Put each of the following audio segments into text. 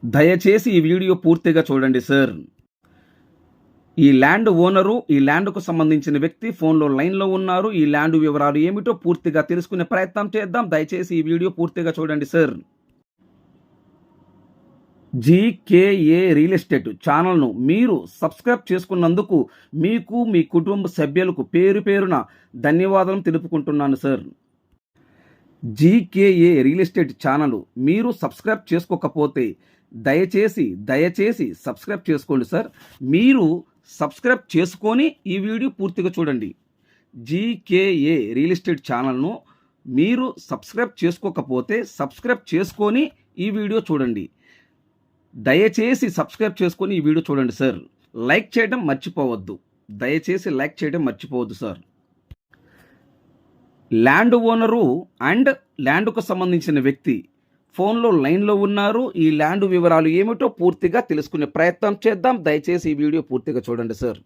దయచేసి ఈ వీడియో పూర్తిగా చూడండి సార్. ఈ ల్యాండ్ ఓనరు, ఈ ల్యాండ్‌కు సంబంధించిన వ్యక్తి ఫోన్‌లో లైన్‌లో ఉన్నారు. ఈ ల్యాండ్ వివరాలు ఏమిటో పూర్తిగా తెలుసుకునే ప్రయత్నం చేద్దాం. దయచేసి ఈ వీడియో పూర్తిగా చూడండి సార్. జీకేఏ రియల్ ఎస్టేట్ ఛానల్‌ను మీరు సబ్స్క్రైబ్ చేసుకున్నందుకు మీకు, మీ కుటుంబ సభ్యులకు పేరు పేరున ధన్యవాదాలు తెలుపుకుంటున్నాను sir. GKA real estate channel మీరు సబ్స్క్రైబ్ చేసుకోకపోతే దయచేసి సబ్స్క్రైబ్ చేసుకోండి సార్. మీరు సబ్స్క్రైబ్ చేసుకొని ఈ వీడియో పూర్తిగా చూడండి. జీకేఏ రియల్ ఎస్టేట్ ఛానల్ను మీరు సబ్స్క్రైబ్ చేసుకోకపోతే సబ్స్క్రైబ్ చేసుకొని ఈ వీడియో చూడండి. దయచేసి సబ్స్క్రైబ్ చేసుకొని ఈ వీడియో చూడండి సార్. లైక్ చేయడం మర్చిపోవద్దు. దయచేసి లైక్ చేయడం మర్చిపోవద్దు సార్. ల్యాండ్ ఓనరు అండ్ ల్యాండ్కు సంబంధించిన వ్యక్తి ఫోన్లో లైన్లో ఉన్నారు. ఈ ల్యాండ్ వివరాలు ఏమిటో పూర్తిగా తెలుసుకునే ప్రయత్నం చేద్దాం. దయచేసి ఈ వీడియో పూర్తిగా చూడండి sir.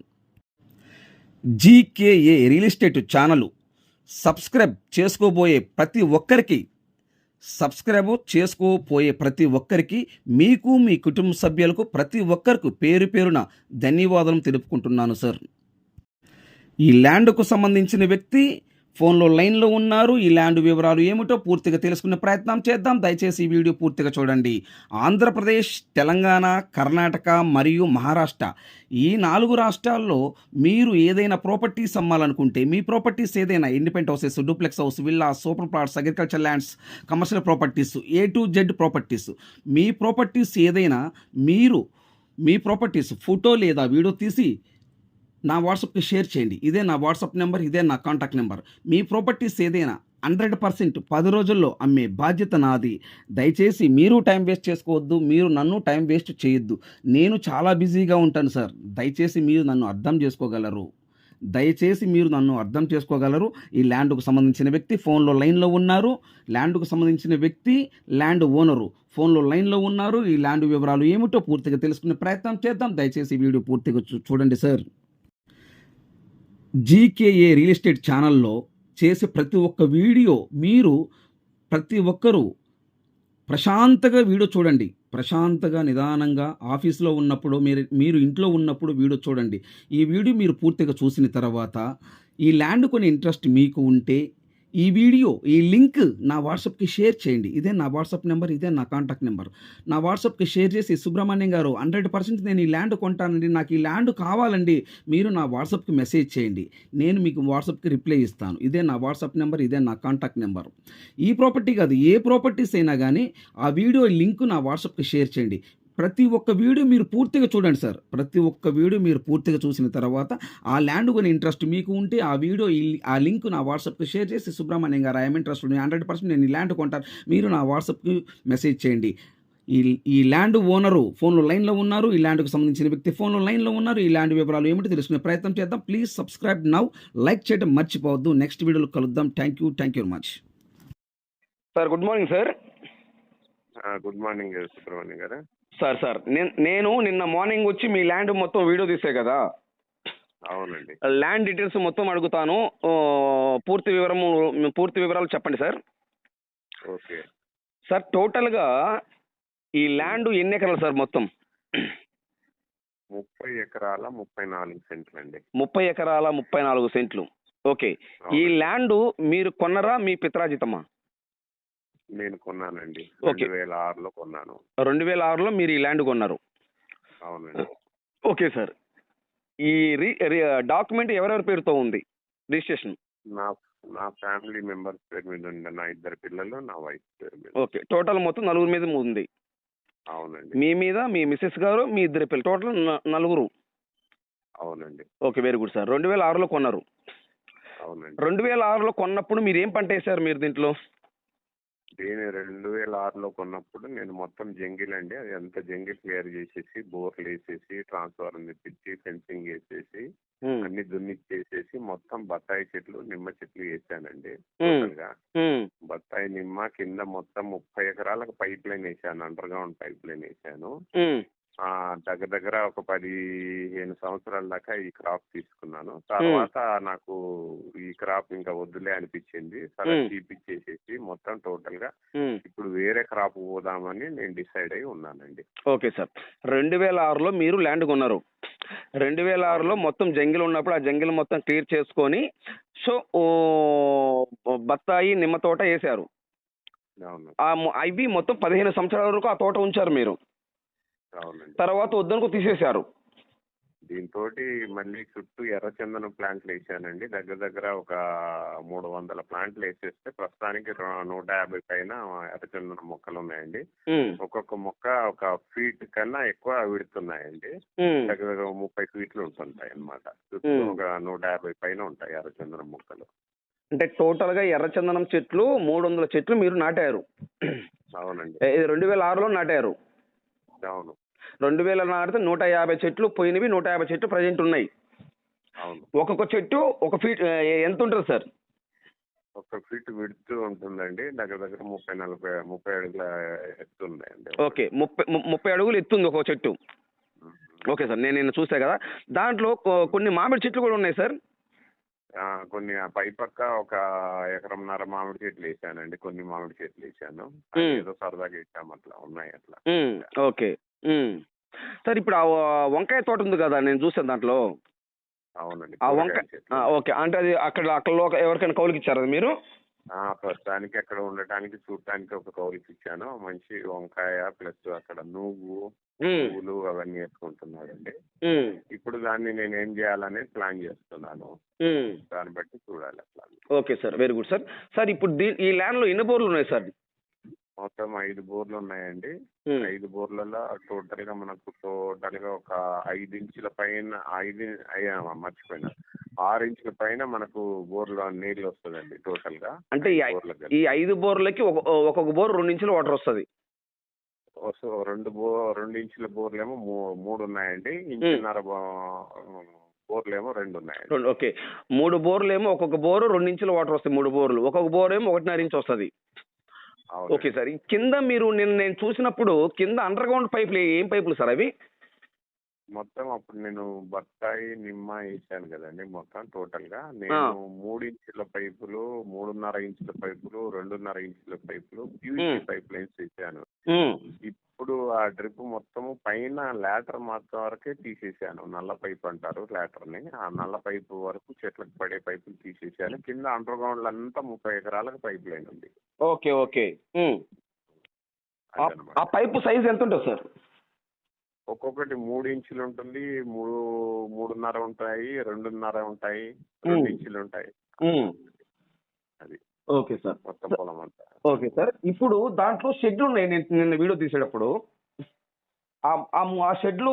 GKA real estate channel subscribe చేసుకోబోయే ప్రతి ఒక్కరికి మీకు, మీ కుటుంబ సభ్యులకు ప్రతి ఒక్కరికి పేరు పేరున ధన్యవాదాలు తెలుపుకుంటున్నాను సార్. ఈ ల్యాండ్కు సంబంధించిన వ్యక్తి ఫోన్లో లైన్లో ఉన్నారు. ఈ ల్యాండ్ వివరాలు ఏమిటో పూర్తిగా తెలుసుకునే ప్రయత్నం చేద్దాం. దయచేసి ఈ వీడియో పూర్తిగా చూడండి. ఆంధ్రప్రదేశ్, తెలంగాణ, కర్ణాటక మరియు మహారాష్ట్ర ఈ 4 రాష్ట్రాల్లో మీరు ఏదైనా ప్రాపర్టీస్ అమ్మాలనుకుంటే, మీ ప్రాపర్టీస్ ఏదైనా independent houses, duplex house, villa, super plots, agriculture lands, commercial properties, A to Z properties, me properties ఏదైనా మీరు మీ ప్రాపర్టీస్ ఫోటో లేదా వీడియో తీసి నా వాట్సాప్కి షేర్ చేయండి. ఇదే నా వాట్సాప్ నెంబర్, ఇదే నా కాంటాక్ట్ నెంబర్. మీ ప్రాపర్టీస్ ఏదైనా 100% 10 రోజుల్లో అమ్మే బాధ్యత నాది. దయచేసి మీరు టైం వేస్ట్ చేసుకోవద్దు. మీరు నన్ను టైం వేస్ట్ చేయొద్దు. నేను చాలా బిజీగా ఉంటాను సార్. దయచేసి మీరు నన్ను అర్థం చేసుకోగలరు. ఈ ల్యాండ్కు సంబంధించిన వ్యక్తి ఫోన్లో లైన్లో ఉన్నారు. ల్యాండ్కు సంబంధించిన వ్యక్తి ల్యాండ్ ఓనరు ఫోన్లో లైన్లో ఉన్నారు. ఈ ల్యాండ్ వివరాలు ఏమిటో పూర్తిగా తెలుసుకునే ప్రయత్నం చేద్దాం. దయచేసి ఈ వీడియో పూర్తిగా చూడండి సార్. జీకేఏ రియల్ ఎస్టేట్ ఛానల్లో చేసే ప్రతి ఒక్క వీడియో మీరు ప్రతి ఒక్కరూ ప్రశాంతంగా వీడియో చూడండి. ప్రశాంతంగా, నిదానంగా ఆఫీస్లో ఉన్నప్పుడు మీరు ఇంట్లో ఉన్నప్పుడు వీడియో చూడండి. ఈ వీడియో మీరు పూర్తిగా చూసిన తర్వాత ఈ ల్యాండ్ కొని ఇంట్రెస్ట్ మీకు ఉంటే ఈ లింక్ నా వాట్సాప్కి షేర్ చేయండి. ఇదే నా వాట్సాప్ నెంబర్, ఇదే నా కాంటాక్ట్ నెంబర్. నా వాట్సాప్కి షేర్ చేసి, సుబ్రహ్మణ్యం గారు 100% నేను ఈ ల్యాండ్ కొంటానండి, నాకు ఈ ల్యాండ్ కావాలండి, మీరు నా వాట్సాప్కి మెసేజ్ చేయండి. నేను మీకు వాట్సాప్కి రిప్లై ఇస్తాను. ఇదే నా వాట్సాప్ నెంబర్, ఇదే నా కాంటాక్ట్ నెంబర్. ఈ ప్రాపర్టీ కాదు, ఏ ప్రాపర్టీస్ అయినా కానీ ఆ వీడియో లింక్ నా వాట్సాప్కి షేర్ చేయండి. ప్రతి ఒక్క వీడియో మీరు పూర్తిగా చూడండి సార్. ప్రతి ఒక్క వీడియో మీరు పూర్తిగా చూసిన తర్వాత ఆ ల్యాండ్ కొని ఇంట్రెస్ట్ మీకు ఉంటే ఆ లింక్ నా వాట్సాప్కి షేర్ చేసి, సుబ్రహ్మణ్యం గారు ఐఎమ్ ఇంట్రెస్టెడ్, 100% నేను ఈ ల్యాండ్ కొంటాను, మీరు నా వాట్సాప్కి మెసేజ్ చేయండి. ఈ ల్యాండ్ ఓనరు ఫోన్లో లైన్లో ఉన్నారు. ఈ ల్యాండ్కు సంబంధించిన వ్యక్తి ఫోన్లో లైన్లో ఉన్నారు. ఈ ల్యాండ్ వివరాలు ఏమిటో తెలుసుకునే ప్రయత్నం చేద్దాం. Please subscribe now. లైక్ చేయడం మర్చిపోవద్దు. నెక్స్ట్ వీడియోలో కలుద్దాం. Thank you very much sir. Good morning sir. Good morning Subrahmanyam గారు. సార్ నేను నిన్న మార్నింగ్ వచ్చి మీ ల్యాండ్ మొత్తం వీడియో తీసే కదా. అవునండి. ల్యాండ్ డీటెయిల్స్ మొత్తం అడుగుతాను. పూర్తి వివరాలు చెప్పండి సార్. ఓకే సార్, టోటల్గా ఈ ల్యాండ్ ఎన్ని ఎకరాలు సార్ మొత్తం? 30 ఎకరాల 34 సెంట్లు అండి. 30 ఎకరాల 34 సెంట్లు. ఓకే. ఈ ల్యాండ్ మీరు కొన్నరా, మీ పిత్రాజితమా? నేను కొన్నానండి. ఓకే. 2006లో కొన్నాను. 2006లో మీరు ఈ ల్యాండ్ కొన్నారు. అవునండి. Okay sir. ఈ డాక్యుమెంట్ ఎవరెవరి పేరుతో ఉంది రిజిస్ట్రేషన్? నా ఫ్యామిలీ మెంబర్స్ పేరు మీద ఉంది. నా 2 పిల్లలు, నా వైఫ్ పేరు మీద. ఓకే. టోటల్ మొత్తం 4 మీద ఉంది. అవునండి. మీ మీద, మీ మిస్సెస్ గారు, మీ 2 పిల్లలు, టోటల్ 4. అవునండి. Okay, very good sir. 2006లో కొన్నారు. అవునండి. 2006లో కొన్నప్పుడు మీరు ఏం పంట వేశారు మీరు దీంట్లో? దీని 2006లో కొన్నప్పుడు నేను మొత్తం జంగిల్ అండి, అది అంతా జంగిల్ క్లియర్ చేసేసి, బోర్లు వేసేసి, ట్రాన్స్ఫార్మర్ తెప్పించి, ఫెన్సింగ్ వేసేసి, అన్ని దున్నిచ్చేసేసి మొత్తం బత్తాయి చెట్లు, నిమ్మ చెట్లు వేసానండి. టోటల్గా బత్తాయి, నిమ్మ కింద మొత్తం 30 ఎకరాలకు పైప్ లైన్ వేసాను. అండర్ గ్రౌండ్ పైప్ లైన్ వేసాను. దగ్గర దగ్గర ఒక 15 సంవత్సరాల దాకా ఈ క్రాప్ తీసుకున్నాను. తర్వాత నాకు ఈ క్రాప్ ఇంకా వద్దులే అనిపించింది. సరే తీపిచ్చేసేసి మొత్తం టోటల్ గా ఇప్పుడు వేరే క్రాప్ పోదామని నేను డిసైడ్ అయి ఉన్నానండి. Okay sir. 2006లో మీరు ల్యాండ్ కొన్నారు. 2006లో మొత్తం జంగిల్ ఉన్నప్పుడు ఆ జంగిల్ మొత్తం క్లియర్ చేసుకొని సో బత్తాయి నిమ్మ తోట వేసారు. అవును. అవి మొత్తం 15 సంవత్సరాల వరకు ఆ తోట ఉంచారు మీరు. అవునండి. తర్వాత వద్దనుకో తీసేశారు. దీంతో మళ్ళీ చుట్టూ ఎర్రచందనం ప్లాంట్లు వేసానండి. దగ్గర దగ్గర ఒక 300 ప్లాంట్లు వేసేస్తే ప్రస్తుతానికి 150 పైన ఎర్రచందనం మొక్కలు ఉన్నాయండి. ఒక్కొక్క మొక్క ఒక ఫీట్ కన్నా ఎక్కువ విడుతున్నాయండి. దగ్గర దగ్గర 30 ఫీట్లు ఉంటుంటాయి అన్నమాట. చుట్టూ ఒక 150 పైన ఉంటాయి ఎర్రచందనం మొక్కలు. అంటే టోటల్ గా ఎర్రచందనం చెట్లు 300 చెట్లు మీరు నాటారు. అవునండి. 2006లో నాటారు. అవును. 2000 నాటితే 150 చెట్లు పోయినవి, 150 చెట్లు ప్రజెంట్ ఉన్నాయి. అవును. ఒక్కొక్క చెట్టు ఒక ఫీట్ ఎంత ఉంటుంది సార్? ఒక ఫీట్ విడుతూ ఉంటుందండి. దగ్గర దగ్గర 30 అడుగుల ఎత్తు ఉన్నాయండి. ఓకే, 30 అడుగులు ఎత్తుంది ఒక్కో చెట్టు. ఓకే సార్, నేను చూసా కదా. దాంట్లో కొన్ని మామిడి చెట్లు కూడా ఉన్నాయి సార్. కొన్ని పై పక్క ఒక 1.5 ఎకరం మామిడి చెట్లు వేసానండి. కొన్ని మామిడి చెట్లు వేసాను. ఏదో సరదాగా వేసాము, అట్లా ఉన్నాయి అట్లా. ఓకే సార్, ఇప్పుడు ఆ వంకాయ తోట ఉంది కదా, నేను చూసాను దాంట్లో. అవునండి. ఆ వంకాయ ఓకే, అంటే అది అక్కడ ఎవరికైనా కౌలుకి ఇచ్చారా అది మీరు? ప్రస్తుతానికి అక్కడ ఉండటానికి చూడటానికి ఒక కౌలుకి ఇచ్చాను. మంచి వంకాయ ప్లస్ అక్కడ నువ్వు పువ్వులు అవన్నీ వేసుకుంటున్నాడండి. ఇప్పుడు దాన్ని నేను ఏం చేయాలనేది ప్లాన్ చేస్తున్నాను. దాన్ని బట్టి చూడాలి అట్లా. Okay sir, very good sir. Sir ఇప్పుడు ఈ ల్యాండ్ లో ఎన్ని బోర్లు ఉన్నాయి సార్? మొత్తం 5 బోర్లు ఉన్నాయండి. 5 బోర్లలో టోటల్ గా మనకు ఒక 5 ఇంచుల పైన మర్చిపోయినా 6 ఇంచుల పైన మనకు బోర్లో నీళ్ళు వస్తుందండి టోటల్ గా. అంటే ఈ 5 బోర్లకి ఒక్కొక్క బోర్ 2 ఇంచుల వాటర్ వస్తుంది. సో 2 ఇంచుల బోర్లేమో 3 ఉన్నాయండి. ఇంచున్నర బోర్లేమో 2 ఉన్నాయండి. ఓకే, 3 బోర్లు ఏమో ఒక్కొక్క బోరు 2 ఇంచుల వాటర్ వస్తాయి. 3 బోర్లు, ఒక్కొక్క బోర్ ఏమో 1.5 ఇంచు వస్తుంది. ఓకే సార్, కింద మీరు నేను చూసినప్పుడు కింద అండర్ గ్రౌండ్ పైపులు ఏం పైపులు సార్ అవి? మొత్తం అప్పుడు నేను బత్తాయి నిమ్మ వేసాను కదండి. మొత్తం టోటల్ గా నేను 3 ఇంచుల పైపులు, 3.5 ఇంచుల పైపులు, 2.5 ఇంచుల పైపులు PVC పైప్ లైన్స్ వేసాను. ఇప్పుడు ఆ డ్రిప్ మొత్తము పైన లాటర్ మాత్రం వరకే తీసేసాను. నల్ల పైప్ అంటారు లాటర్ ని. ఆ నల్ల పైపు వరకు చెట్లకు పడే పైపులు తీసేసాను. కింద అండర్ గ్రౌండ్ అంతా 30 ఎకరాలకు పైప్ లైన్ ఉంది. ఓకే ఓకే, ఆ పైపు సైజ్ ఎంత ఉంటుంది సార్? ఒక్కొక్కటి 3 ఇంచులు ఉంటుంది, 3.5 ఉంటాయి, 2.5 ఉంటాయి, 2 ఇంచులు ఉంటాయి. అది ఓకే సార్, మొత్తం పొలం అంతా. ఓకే సార్, ఇప్పుడు దాంట్లో షెడ్లు ఉన్నాయి. నిన్న వీడియో తీసేటప్పుడు ఆ షెడ్లు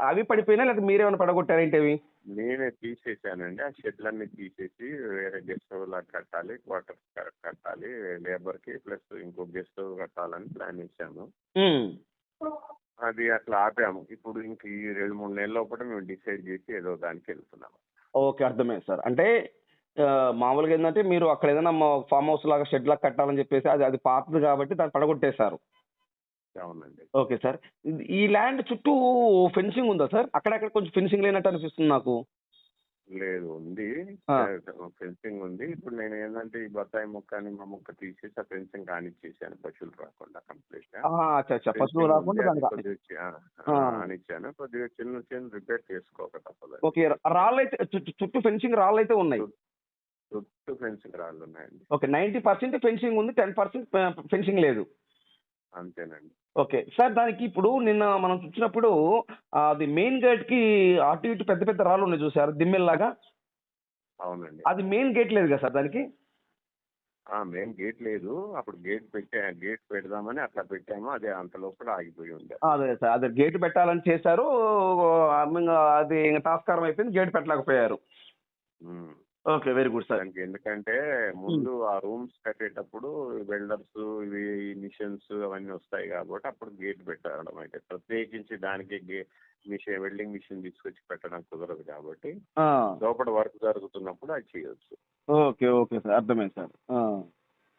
అవి పడిపోయినా లేదా మీరేమైనా పడగొట్టారేంటి అవి? నేనే తీసేసానండి. ఆ షెడ్లన్నీ తీసేసి వేరే గెస్ట్ హౌస్ లాగా కట్టాలి, క్వార్టర్స్ కట్టాలి, లేబర్ కి ప్లస్ ఇంకో గెస్ట్ హౌస్ కట్టాలని ప్లాన్ చేశాను. అది అట్లా ఆపాము. ఇప్పుడు ఇంక ఈ 2-3 నెలల లోపల మేము డిసైడ్ చేసి ఏదో దానికి వెళ్తున్నాము. ఓకే, అర్థమైంది సార్. అంటే మామూలుగా ఏంటంటే మీరు అక్కడ ఏదైనా ఫామ్ హౌస్ లాగా షెడ్ లాగా కట్టాలని చెప్పేసి అది పాతది కాబట్టి దాన్ని పడగొట్టేశారు. అవునండి. ఓకే సార్, ఈ ల్యాండ్ చుట్టూ ఫెన్సింగ్ ఉందా సార్? అక్కడక్కడ కొంచెం ఫెన్సింగ్ లేనట్టు అనిపిస్తుంది నాకు. లేదు, ఉంది, ఫెన్సింగ్ ఉంది. ఇప్పుడు నేను ఏంటంటే ఈ బత్తాయి మొక్క నిమ్మ మొక్క తీసేసి ఆ ఫెన్సింగ్ కానిచ్చేసాను, పశువులు రాకుండా కంప్లీట్ గా. పశువులు రాకుండా కానిచ్చాను. కొద్దిగా చిన్న చిన్న రిపేర్ చేసుకోక తప్పదు. ఓకే, రాళ్ళు అయితే చుట్టూ ఫెన్సింగ్ రాళ్ళు అయితే ఉన్నాయి. చుట్టూ ఫెన్సింగ్ రాళ్ళు ఉన్నాయండి. ఓకే, 90% ఫెన్సింగ్ ఉంది, 10% ఫెన్సింగ్ లేదు. అంతేనండి. ఓకే సార్, దానికి ఇప్పుడు నిన్న మనం చూసినప్పుడు అది మెయిన్ గేట్ కి అటు ఇటు పెద్ద పెద్ద రాళ్ళు ఉన్నాయి చూసారు, దిమ్మెల్లాగా. అవునండి. అది మెయిన్ గేట్ లేదు కదా సార్ దానికి? మెయిన్ గేట్ లేదు. అప్పుడు గేట్ పెడదామని అట్లా పెట్టాము. అదే అంత లోపల ఆగిపోయి ఉంది. అదే సార్, అదే గేట్ పెట్టాలని చేశారు. అది టాస్కారం అయిపోయింది, గేట్ పెట్టలేకపోయారు. Okay, very good sir. ఎందుకంటే ముందు ఆ రూమ్స్ కట్టేటప్పుడు వెల్డర్స్ ఇవి మిషన్స్ అవన్నీ వస్తాయి కాబట్టి అప్పుడు గేట్ పెట్టడం అయితే ప్రత్యేకించి దానికి వెల్డింగ్ మిషన్ తీసుకొచ్చి పెట్టడం కుదరదు కాబట్టి లోపల వర్క్ జరుగుతున్నప్పుడు అది చేయొచ్చు. ఓకే ఓకే సార్, అర్థమైంది సార్.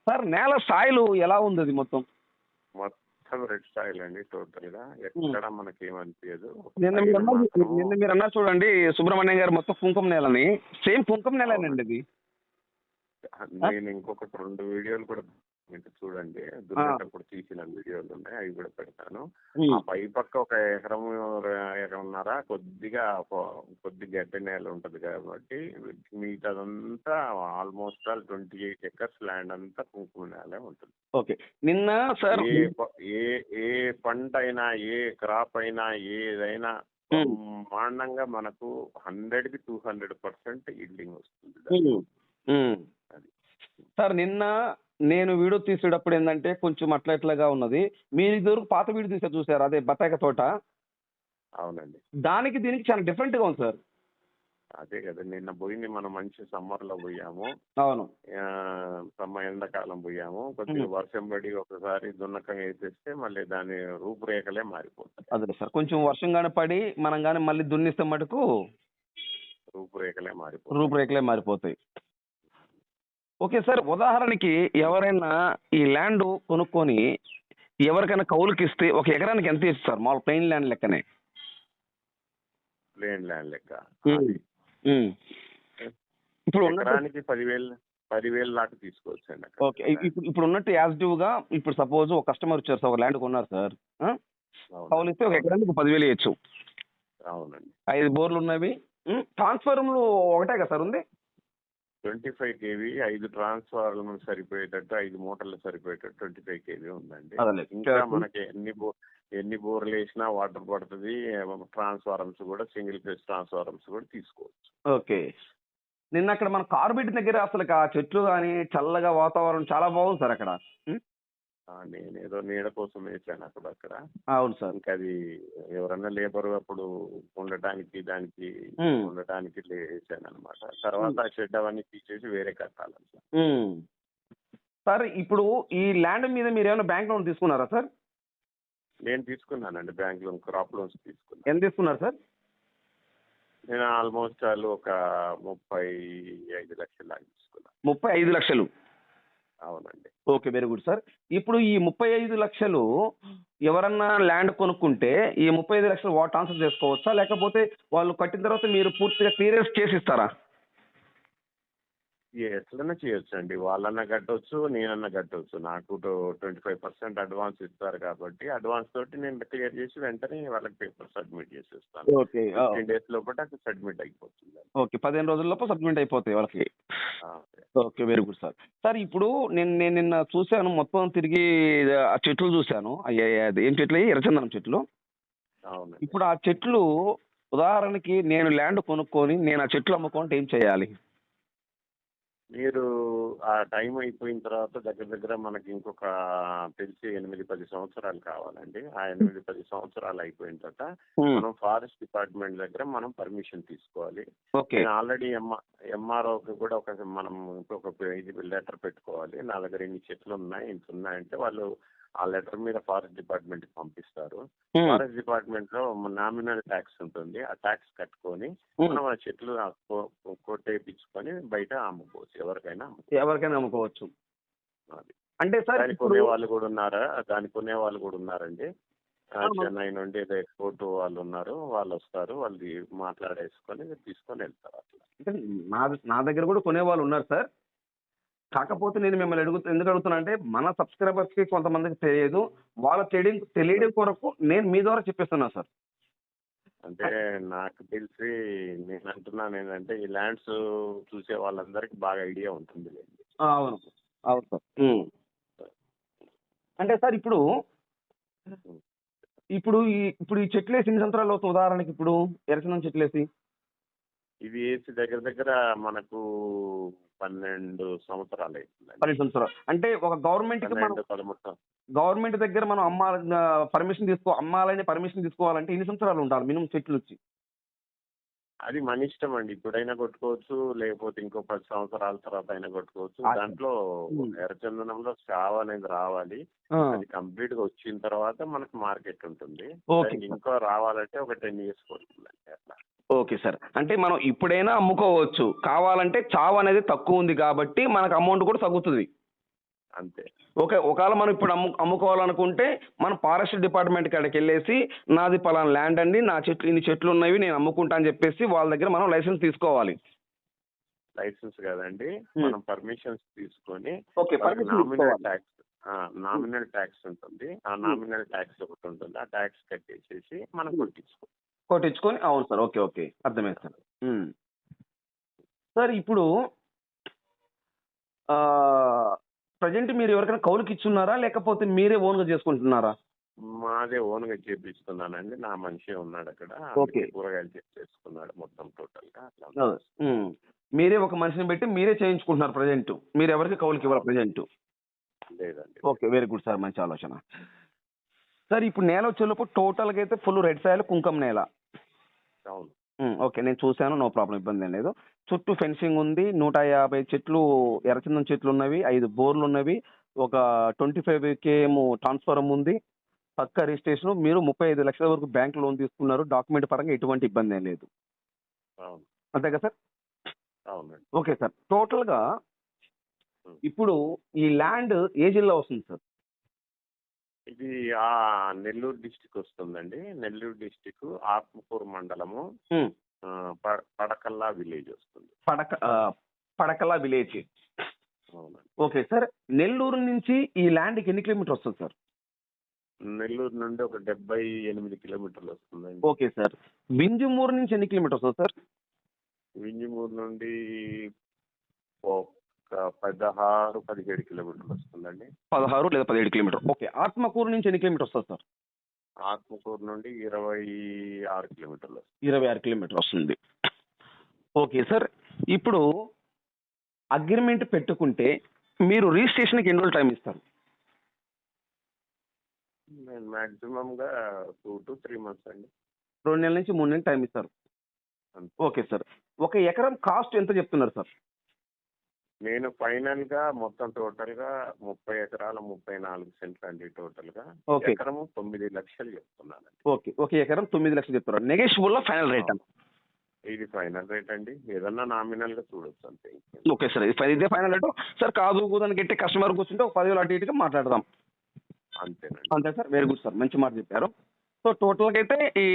సార్ నేల సాయిల్ ఎలా ఉంది అది మొత్తం? మొత్తం రెడ్ సాయిల్ అండి టోటల్ గా, ఎక్కడ మనకేమనిపించదు. నిన్న మీరు అన్నారు చూడండి సుబ్రహ్మణ్యం గారు, మొత్తం కుంకుమ నేలని, సేమ్ కుంకుమ నేలేనండి అది. నేను ఇంకొక 2 వీడియోలు కూడా మీకు చూడండి, దున్నేటప్పుడు తీసిన వీడియోలు ఉన్నాయి, అవి కూడా పెడతాను. ఆ పై పక్క ఒక ఎకరంన్నర కొద్దిగా గడ్డి నేల ఉంటది కాబట్టి మిగతాదంతా ఆల్మోస్ట్ 28 acres ల్యాండ్ అంతా కుంకుమ నేలే ఉంటుంది. ఓకే. నిన్న సార్ ఏ పంట అయినా, ఏ క్రాప్ అయినా, ఏదైనా బ్రహ్మాండంగా మనకు 100కి 200% ఈల్డింగ్ వస్తుంది. సార్ నిన్న నేను వీడియో తీసేటప్పుడు ఏంటంటే కొంచెం అట్లా ఉన్నది. మీరు ఇదివరకు పాత వీడియో చూసారు, అదే బత్తాయిక తోట. అవునండి. దానికి దీనికి చాలా డిఫరెంట్ గా ఉంది సార్. అదే కదా, నిన్న పోయింది మనం మంచి సమ్మర్ లో పోయాము. అవును. ఎండాకాలం పోయాము, కొద్దిగా వర్షం పడి ఒకసారి దున్నకం వేసేస్తే మళ్ళీ దాని రూపురేఖలే మారిపోతాయి. అదే సార్, కొంచెం వర్షం గాని పడి మనం గాని మళ్ళీ దున్నిస్తే మటుకు రూపురేఖలే మారిపోతాయి. ఓకే సార్, ఉదాహరణకి ఎవరైనా ఈ ల్యాండ్ కొనుక్కొని ఎవరికైనా కౌలుకి ఇస్తే ఒక ఎకరానికి ఎంత ఇస్తారు మామూలు ప్లెయిన్ ల్యాండ్ లెక్కనే? ప్లెయిన్ ల్యాండ్ లెక్క ఇప్పుడు ఎకరానికి 10,000 దాకా తీసుకోవచ్చు అండి. ఓకే. ఇప్పుడు ఉన్నట్టు యాజిటివ్ గా ఇప్పుడు సపోజ్ ఒక కస్టమర్ వచ్చారు సార్, ఒక ల్యాండ్ కొన్నారు సార్, కౌలు ఇస్తే ఒక ఎకరానికి 10,000 ఇవ్వచ్చు. అవునండి. 5 బోర్లు ఉన్నవి. ట్రాన్స్ఫార్మర్లు ఒకటే కదా సార్ ఉంది? 25 kV 5 ట్రాన్స్ఫార్మర్లు సరిపోయేటట్టు, 5 మోటార్లు సరిపోయేటట్టు 25 kV ఉందండి. ఇంకా మనకి ఎన్ని బోర్లు వేసినా వాటర్ పడుతుంది. ట్రాన్స్ఫార్మర్స్ కూడా సింగిల్ ఫేజ్ ట్రాన్స్ఫార్మర్స్ కూడా తీసుకోవచ్చు. ఓకే. నిన్న అక్కడ మన కార్బెట్ దగ్గర అసలు ఆ చెట్లు కానీ చల్లగా వాతావరణం చాలా బాగుంది సార్ అక్కడ. నేనేదో నీడ కోసం వేసాను అక్కడ. అవును సార్. ఇంకా అది ఎవరన్నా లేబర్ అప్పుడు ఉండటానికి దానికి ఉండటానికి వేసాను అనమాట. తర్వాత షెడ్ అవన్నీ తీసేసి వేరే కట్టాలి సార్. ఇప్పుడు ఈ ల్యాండ్ మీద మీరు ఏమైనా బ్యాంక్ లోన్ తీసుకున్నారా సార్? నేను తీసుకున్నానండి, బ్యాంక్ లోన్, క్రాప్ లోన్స్ తీసుకున్నాను. ఎంత తీసుకున్నారు సార్? నేను ఆల్మోస్ట్ ఒక 35 లక్షలు లాగా తీసుకున్నాను. 35 లక్షలు? అవునండి. Okay, very good sir. ఇప్పుడు ఈ 35 లక్షలు ఎవరన్నా ల్యాండ్ కొనుక్కుంటే ఈ 35 లక్షలు ట్రాన్స్ఫర్ చేసుకోవచ్చా, లేకపోతే వాళ్ళు కట్టిన తర్వాత మీరు పూర్తిగా క్లియరెన్స్ చేసి ఇస్తారా? ఎట్లన్నా చేయొచ్చు అండి, వాళ్ళన్నా కట్టవచ్చు, నేనన్నా కట్టవచ్చు. నాకు 25% అడ్వాన్స్ ఇస్తారు కాబట్టి అడ్వాన్స్ తోటి నేను క్లియర్ చేసి వెంటనే వాళ్ళకి పేపర్ సబ్మిట్ చేసేస్తాను. 15 days లోపల సబ్మిట్ అయిపోతుంది. ఓకే, 15 రోజుల లోపు సబ్మిట్ అయిపోతాయి వాళ్ళకి. Okay, very good sir. Sir ఇప్పుడు నేను నిన్న చూశాను, మొత్తం తిరిగి ఆ చెట్లు చూశాను. ఏం చెట్లు? ఎర్రచందనం చెట్లు. అవును. ఇప్పుడు ఆ చెట్లు ఉదాహరణకి నేను ల్యాండ్ కొనుక్కొని నేను ఆ చెట్లు అమ్ముకుంటే ఏం చేయాలి? మీరు ఆ టైం అయిపోయిన తర్వాత దగ్గర మనకి ఇంకొక తెలిసి 8-10 సంవత్సరాలు కావాలండి. ఆ 8-10 సంవత్సరాలు అయిపోయిన తర్వాత మనం ఫారెస్ట్ డిపార్ట్మెంట్ దగ్గర మనం పర్మిషన్ తీసుకోవాలి. నేను ఆల్రెడీ ఎంఆర్ఓకి కూడా మనం ఒక లెటర్ పెట్టుకోవాలి. నా దగ్గర ఇన్ని చెట్లు ఉన్నాయి, ఇంత ఉన్నాయంటే వాళ్ళు ఆ లెటర్ మీద ఫారెస్ట్ డిపార్ట్మెంట్ కి పంపిస్తారు. ఫారెస్ట్ డిపార్ట్మెంట్ లో నామినల్ ట్యాక్స్ ఉంటుంది, ఆ ట్యాక్స్ కట్టుకొని మనం ఆ చెట్లు కొట్టేపించుకొని బయట అమ్ముకోవచ్చు, ఎవరికైనా అమ్ముకోవచ్చు. అంటే సార్ దానికి కొనేవాళ్ళు కూడా ఉన్నారండి. చెన్నై నుండి ఏదో ఎక్స్పోర్ట్ వాళ్ళు ఉన్నారు, వాళ్ళు వస్తారు, వాళ్ళు మాట్లాడేసుకొని తీసుకొని వెళ్తారు. అట్లా నా దగ్గర కూడా కొనేవాళ్ళు ఉన్నారు సార్. కాకపోతే నేను మిమ్మల్ని ఎందుకు అడుగుతున్నా అంటే మన సబ్స్క్రైబర్స్ కి కొంతమందికి తెలియదు, వాళ్ళ తెలియడం కొరకు నేను మీ ద్వారా చెప్పేస్తున్నా సార్. అంటే నాకు తెలిసి నేను అంటున్నాను ఏంటంటే ఈ ల్యాండ్స్ చూసే వాళ్ళందరికీ బాగా ఐడియా ఉంటుంది. అవును సార్. అంటే సార్ ఇప్పుడు ఈ చెట్లు వేసి ఎన్ని సంవత్సరాలు అవుతుంది? ఉదాహరణకి ఇప్పుడు ఎర్రచందనం చెట్లు వేసి ఇది వేసి దగ్గర మనకు 12 సంవత్సరాలు అవుతుంది. 12 సంవత్సరాలు అంటే ఒక గవర్నమెంట్ దగ్గర మనం అమ్మాలని పర్మిషన్ తీసుకోవాలంటే ఎన్ని సంవత్సరాలు ఉండాలి మినిమం చెట్లు వచ్చి? అది మన ఇష్టం అండి, ఇప్పుడైనా కొట్టుకోవచ్చు, లేకపోతే ఇంకో 10 సంవత్సరాల తర్వాత అయినా కొట్టుకోవచ్చు. దాంట్లో ఎర్రచందనంలో చావ్ అనేది రావాలి, అది కంప్లీట్ గా వచ్చిన తర్వాత మనకు మార్కెట్ ఉంటుంది. ఇంకో రావాలంటే ఒక 10 years పడుతుందండి అట్లా. ఓకే సార్, అంటే మనం ఇప్పుడైనా అమ్ముకోవచ్చు, కావాలంటే చావు అనేది తక్కువ ఉంది కాబట్టి మనకు అమౌంట్ కూడా తగ్గుతుంది. అంతే. ఓకే. ఒకవేళ మనం ఇప్పుడు అమ్ముకోవాలనుకుంటే మనం ఫారెస్ట్ డిపార్ట్మెంట్ కాడికి వెళ్ళేసి నాది పలానా ల్యాండ్ అండి, నా చెట్లు ఇన్ని చెట్లు ఉన్నవి, నేను అమ్ముకుంటా అని చెప్పేసి వాళ్ళ దగ్గర మనం లైసెన్స్ తీసుకోవాలి. లైసెన్స్ కాదండి, ఉమ్. మనం పర్మిషన్స్ తీసుకొని ఓకే. వాళ్ళకి పర్మిషన్ నామినల్ తీసుకోవాలి. ట్యాక్స్ నామినల్ ట్యాక్స్ ఉంటుంది. ఆ నామినల్ ట్యాక్స్ ఒకటి ఉంటుంది. ఆ ట్యాక్స్ కట్టేసేసి మనం కొట్టించుకో. కొట్టించుకొని అవును సార్. ఓకే. ఓకే. అర్థమైంది సార్. సార్ ఇప్పుడు ప్రజెంట్ మీరు ఎవరికైనా కౌలుకి ఇచ్చున్నారా, లేకపోతే మీరే ఓన్గా చేసుకుంటున్నారా? మాదే ఓన్గా చేపిస్తున్నానండి. నా మనిషి ఉన్నాడు అక్కడ. ఓకే. అందుకే కూరగాయలు చేసుకున్నాడు మొత్తం టోటల్ గా అట్లా. మీరే ఒక మనిషిని పెట్టి మీరే చేయించుకుంటున్నారు ప్రజెంట్. మీరు ఎవరికి కౌలుకి ఇవ్వరు ప్రజెంట్. లేదండి. ఓకే. Very good sir. మంచి ఆలోచన. సార్ ఇప్పుడు నేల వచ్చేలోపు టోటల్గా అయితే ఫుల్ రెడ్ సాయిల్ కుంకం నేల. అవును. ఓకే. నేను చూశాను. No problem. ఇబ్బంది ఏం లేదు. చుట్టూ ఫెన్సింగ్ ఉంది. 150 చెట్లు ఎర్రచందనం చెట్లు ఉన్నవి. 5 బోర్లు ఉన్నవి. ఒక 25 కేఎం ట్రాన్స్ఫార్మర్ ఉంది. పక్కా రిజిస్ట్రేషన్. మీరు 35 లక్షల వరకు బ్యాంక్ లోన్ తీసుకున్నారు. డాక్యుమెంట్ పరంగా ఎటువంటి ఇబ్బంది ఏం లేదు. అవును. అంతే కదా సార్? అవునండి. Okay sir. టోటల్గా ఇప్పుడు ఈ ల్యాండ్ ఏ జిల్లా వస్తుంది సార్? ఇది నెల్లూరు డిస్టిక్ వస్తుందండి. నెల్లూరు డిస్టిక్ ఆత్మకూరు మండలము, పడకల్లా విలేజ్ వస్తుంది. పడకల విలేజ్. అవునండి. Okay sir. నెల్లూరు నుంచి ఈ ల్యాండ్కి ఎన్ని కిలోమీటర్ వస్తుంది సార్? నెల్లూరు నుండి ఒక 78 కిలోమీటర్లు వస్తుందండి. Okay sir. వింజమూరు నుంచి ఎన్ని కిలోమీటర్ వస్తుంది సార్? వింజమూరు నుండి ఒక 16-17 కిలోమీటర్లు వస్తుందండి. 16 లేదా 17 కిలోమీటర్. ఓకే. ఆత్మకూరు నుంచి ఎన్ని కిలోమీటర్ వస్తుంది సార్? ఆత్మకూరు నుండి 26 కిలోమీటర్లు వస్తుంది. 26 కిలోమీటర్ వస్తుంది. Okay sir. ఇప్పుడు అగ్రిమెంట్ పెట్టుకుంటే మీరు రిజిస్ట్రేషన్కి ఎన్ని రోజులు టైం ఇస్తారు? నేను మాక్సిమం గా 2 to 3 months అండి. 2 నెలల నుంచి 3 నెలలు టైం ఇస్తారు. అంతే. Okay sir. ఒక ఎకరం కాస్ట్ ఎంత చెప్తున్నారు సార్? నేను ఫైనల్ గా మొత్తం టోటల్ గా 30 ఎకరాల 34 సెంట్లు అండి టోటల్ గా. ఓకే. ఎకరము 9 లక్షలు చెప్తున్నానండి. ఓకే. ఒక ఎకరం 9 లక్షలు చెప్తున్నారు. నెగోషియబుల్ ఫైనల్ రేట్ అండి. ఇది ఫైనల్ రేట్ అండి. ఏదన్నా నామినల్ గా చూడొచ్చు అంతే. Okay sir. ఇదే ఫైనల్ రేటు సార్. కాదు కూదని గట్టి కస్టమర్ కూర్చుంటే ఒక 10,000 అటు ఇటుగా మాట్లాడదాం. అంతేనండి. అంతే సార్. Very good sir. మంచి మాట చెప్పారు. సో టోటల్గా అయితే ఈ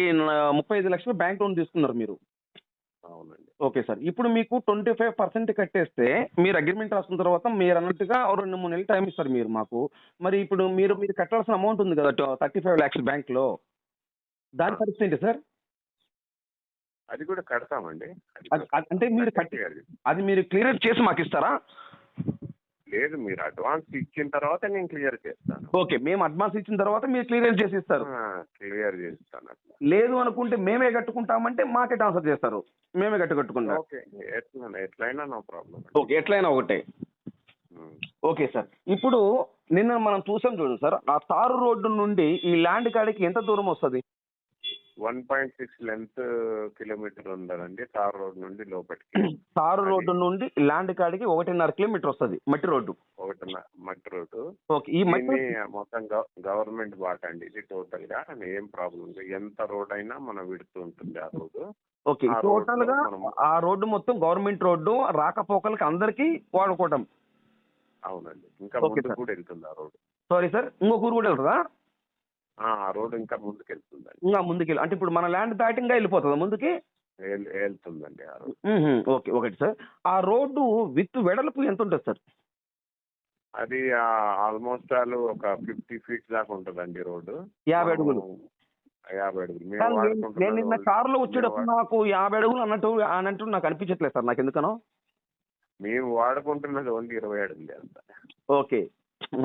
35 లక్షలు బ్యాంక్ లోన్ తీసుకున్నారు మీరు. అవునండి. Okay sir. ఇప్పుడు మీకు 25% కట్టేస్తే మీరు అగ్రిమెంట్ రాసుకున్న తర్వాత మీరు అన్నట్టుగా 2-3 నెలలు టైం ఇస్తారు మీరు మాకు. మరి ఇప్పుడు మీరు కట్టాల్సిన అమౌంట్ ఉంది కదా 35 lakhs బ్యాంక్ లో. దాని పరిస్థితి ఏంటి సార్? అది కూడా కడతామండి. అంటే మీరు అది మీరు క్లియర్ చేసి మాకు ఇస్తారా? లేదు, మీరు అడ్వాన్స్ ఇచ్చిన తర్వాత నేను క్లియర్ చేస్తాను. ఓకే. మేము అడ్వాన్స్ ఇచ్చిన తర్వాత మీరు క్లియర్ చేసి ఇస్తారు. క్లియర్ చేస్తాను. లేదు అనుకుంటే మేమే కట్టుకుంటామంటే మాకే ట్రాన్స్ఫర్ చేస్తారు. మేమే కట్టుకుంటాం. ఓకే. ఎట్లయినా నో ప్రాబ్లం. ఓకే. ఎట్లయినా ఒకటే. Okay sir. ఇప్పుడు నిన్న మనం చూసాం చూడండి సార్. ఆ తారు రోడ్డు నుండి ఈ ల్యాండ్ కాడికి ఎంత దూరం వస్తుంది? 1.6 లెంత్ కిలోమీటర్ ఉందండి తార్ రోడ్ నుండి లోపలికి. తారు రోడ్డు నుండి ల్యాండ్ కాడికి 1.5 కిలోమీటర్ వస్తుంది. మట్టి రోడ్డు. మట్టి రోడ్డు. ఓకే. ఈ మట్టి మొత్తం గవర్నమెంట్ బాట అండి ఇది టోటల్ గా. ఏం ప్రాబ్లం లేదు. ఎంత రోడ్ అయినా మనం విడుతూ ఉంటుంది ఆ రోడ్డు. ఓకే. టోటల్ గా ఆ రోడ్డు మొత్తం గవర్నమెంట్ రోడ్డు. రాకపోకలకి అందరికి వాడుకోవటం. అవునండి. ఇంకా ముందుకు కూడా వెళ్తుంది ఆ రోడ్డు. Sorry sir. ఇంకొక ఊరు కూడా వెళ్తుందా? ఆ రోడ్డు ఇంకా ముందుకు వెళ్తుందండి. ఇంకా ముందుకెళ్ళి అంటే ఇప్పుడు మన ల్యాండ్ దాటి ఇంకా వెళ్ళిపోతుందా ముందుకి? వెళ్తుందండి ఆ రోడ్డు. ఓకే. ఒకటి సార్. ఆ రోడ్డు విత్ వెడల్పు ఎంత ఉంటుంది సార్? అది ఆల్మోస్ట్ ఒక 50 feet దాకా ఉంటుందండి రోడ్డు. 50 అడుగులు. 50 అడుగులు. నేను నిన్న కారులో వచ్చేటప్పుడు నాకు 50 అడుగులు అన్నట్టు నాకు అనిపించట్లేదు సార్. నాకు ఎందుకనో. మేము వాడుకుంటున్నది ఓన్లీ 20 అడుగులే అంత. ఓకే.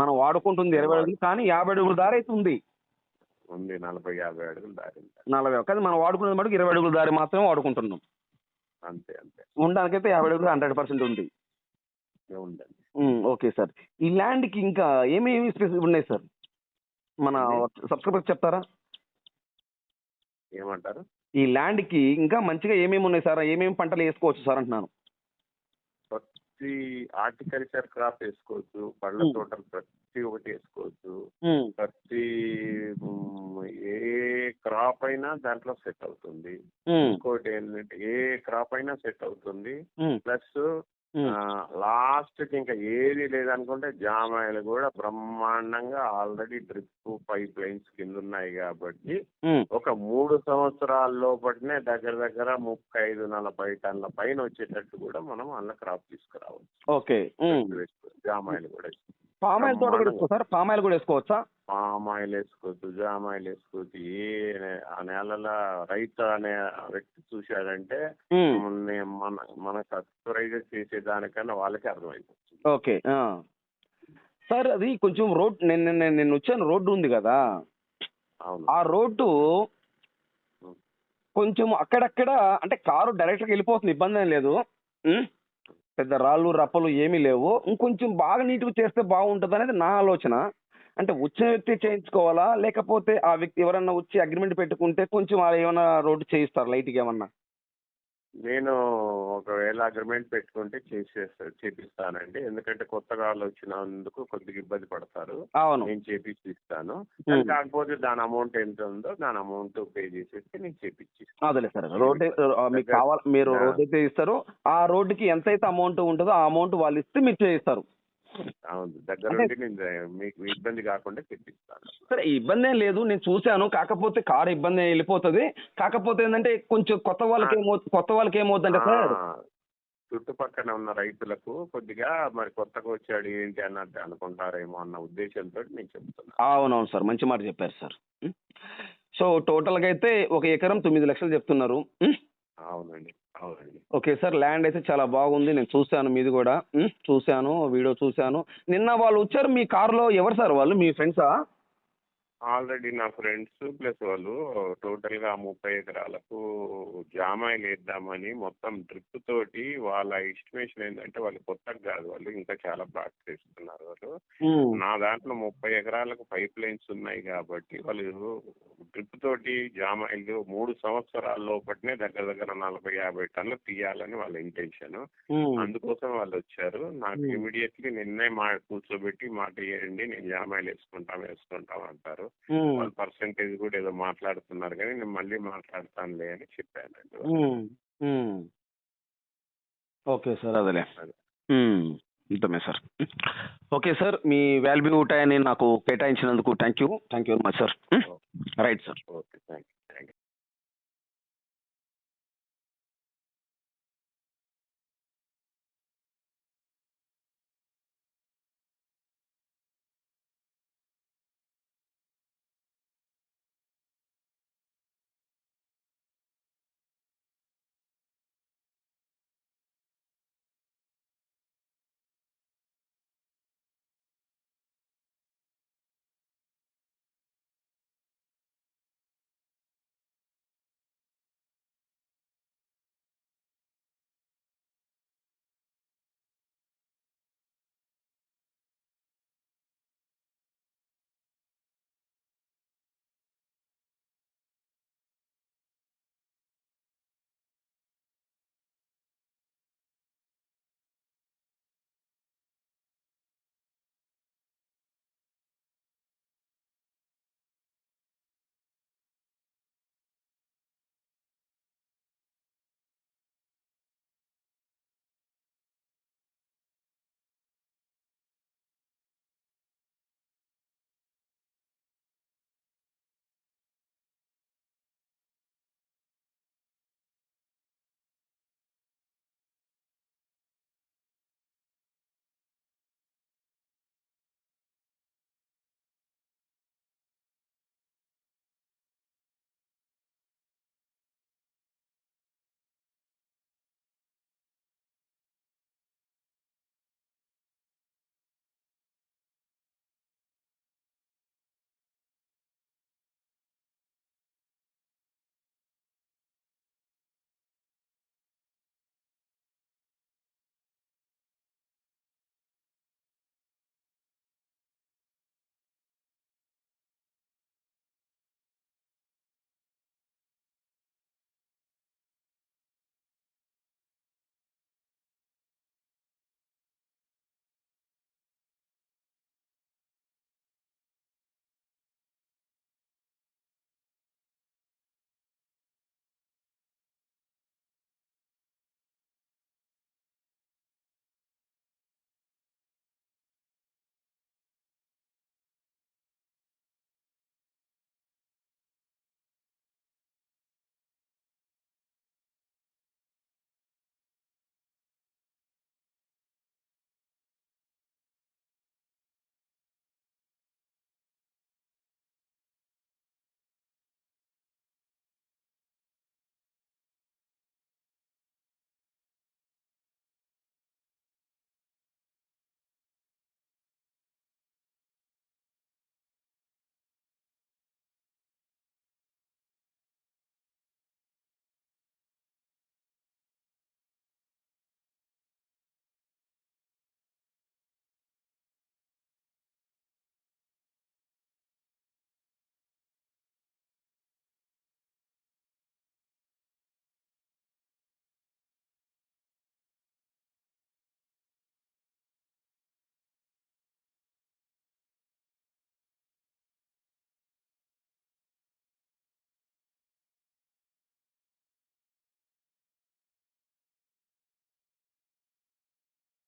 మనం వాడుకుంటుంది 20 అడుగులు కానీ 50 అడుగుల దారి అయితే ఉంది. 40-50 అడుగులు దారి. 40 కానీ మనం వాడుకునేది మటుకు 20 అడుగుల దారి మాత్రమే వాడుకుంటున్నాం. అంతే. ఉండడానికైతే 50 అడుగులు 100% ఉంది. ఉందండి. Okay sir. ఈ ల్యాండ్కి ఇంకా ఏమేమి స్పెసిఫిక్ ఉన్నాయి సార్? మన సబ్స్క్రైబర్స్ చెప్తారా? ఏమంటారు? ఈ ల్యాండ్కి ఇంకా మంచిగా ఏమేమి ఉన్నాయి సార్? ఏమేమి పంటలు వేసుకోవచ్చు సార్ అంటున్నాను. ప్రతి హార్టికల్చర్ క్రాప్ వేసుకోవచ్చు. పళ్ళ తోటలు ప్రతి ఒక్కటి వేసుకోవచ్చు. ప్రతి ఏ క్రాప్ అయినా దాంట్లో సెట్ అవుతుంది. ఇంకోటి ఏంటంటే ఏ క్రాప్ అయినా సెట్ అవుతుంది. ప్లస్ లాస్ట్ కి ఇంకా ఏది లేదనుకుంటే జామాయిలు కూడా బ్రహ్మాండంగా ఆల్రెడీ డ్రిప్ పైప్ లైన్స్ కింద ఉన్నాయి కాబట్టి ఒక 3 సంవత్సరాల లోపటినే దగ్గర దగ్గర 35-40 టన్నుల పైన వచ్చేటట్టు కూడా మనం అన్న క్రాప్ తీసుకురావచ్చు. ఓకే. జామాయిలు కూడా పామాయిల్ తోట కూడా వేసుకో సార్, పామాయిల్ కూడా వేసుకోవచ్చా? పామాయిల్ వేసుకోవచ్చు, జామాయిల్ వేసుకోవచ్చు. ఆ నేలల రైతు అనే వ్యక్తి చూశాడంటే మన సబ్స్క్రైబ్ చేసే దానికన్నా వాళ్ళకి అర్థమైపోతుంది. ఓకే సార్, అది కొంచెం రోడ్ నేను వచ్చాను, రోడ్డు ఉంది కదా, అవును. ఆ రోడ్డు కొంచెం అక్కడక్కడ అంటే కారు డైరెక్ట్గా వెళ్ళిపోతుంది, ఇబ్బంది ఏం లేదు. పెద్ద రాళ్ళు రప్పలు ఏమీ లేవు. ఇంకొంచెం బాగా నీట్గా చేస్తే బాగుంటుంది అనేది నా ఆలోచన. అంటే వచ్చిన వ్యక్తి చేయించుకోవాలా, లేకపోతే ఆ వ్యక్తి ఎవరన్నా వచ్చి అగ్రిమెంట్ పెట్టుకుంటే కొంచెం ఏమైనా రోడ్డు చేయిస్తారు లైట్గా ఏమన్నా? నేను ఒకవేళ అగ్రిమెంట్ పెట్టుకుంటే చేపిస్తానండి. ఎందుకంటే కొత్తగా వాళ్ళు వచ్చినందుకు కొద్దిగా ఇబ్బంది పడతారు. నేను చేపించి ఇస్తాను. కాకపోతే దాని అమౌంట్ ఎంత ఉందో దాని అమౌంట్ పే చేసేసి నేను చేపించిస్తాను. అదే సార్, రోడ్డు మీకు కావాలి, మీరు రోడ్ అయితే ఇస్తారు, ఆ రోడ్డుకి ఎంతైతే అమౌంట్ ఉంటుందో ఆ అమౌంట్ వాళ్ళు ఇస్తే మీరు చేయిస్తారు. అవును, దగ్గరుండి నేను మీకు ఇబ్బంది కాకుండా తెప్పిస్తాను. సరే, ఇబ్బంది ఏం లేదు, నేను చూశాను. కాకపోతే కారు ఇబ్బంది వెళ్ళిపోతుంది. కాకపోతే ఏంటంటే కొంచెం కొత్త వాళ్ళకి ఏమవుతుందంటే సార్, చుట్టుపక్కల ఉన్న రైతులకు కొద్దిగా మరి కొత్తగా వచ్చాడు ఏంటి అన్నట్టు అనుకుంటారేమో అన్న ఉద్దేశంతో నేను చెప్తున్నాను. అవునవును సార్, మంచి మాట చెప్పారు సార్. సో టోటల్గా అయితే 1 ఎకరం 9 లక్షలు చెప్తున్నారు. అవునండి, అవునండి. ఓకే సార్, ల్యాండ్ అయితే చాలా బాగుంది, నేను చూశాను, మీది కూడా చూశాను, వీడియో చూశాను. నిన్న వాళ్ళు వచ్చారు మీ కారులో, ఎవరు సార్ వాళ్ళు, మీ ఫ్రెండ్సా? ఆల్రెడీ నా ఫ్రెండ్స్ ప్లస్ వాళ్ళు టోటల్గా 30 ఎకరాలకు జామాయిలు వేద్దామని మొత్తం డ్రిప్ తోటి వాళ్ళ ఎస్టిమేషన్ ఏంటంటే వాళ్ళు కొత్తగా కాదు, వాళ్ళు ఇంకా చాలా ప్రాక్టీస్ చేస్తున్నారు. వాళ్ళు నా దాంట్లో 30 ఎకరాలకు పైప్ లైన్స్ ఉన్నాయి కాబట్టి వాళ్ళు డ్రిప్ తోటి జామాయిలు 3 సంవత్సరాల లోపటినే దగ్గర దగ్గర 40-50 టన్నులు తీయాలని వాళ్ళ ఇంటెన్షన్. అందుకోసం వాళ్ళు వచ్చారు. నాకు ఇమీడియట్లీ నిన్నే కూర్చోబెట్టి మాట ఇవ్వండి, నేను జామాయిలు వేసుకుంటాం అంటారు. వాళ్ళ పర్సెంటేజ్ కూడా ఏదో మాట్లాడుతున్నారు కానీ నేను మళ్ళీ మాట్లాడతానులే అని చెప్పానండి. ఓకే సార్, అదేలే, నిజమే సార్. ఓకే సార్, మీ వాల్యూ టైంని నాకు కేటాయించినందుకు thank you very much sir. Right sir. Okay.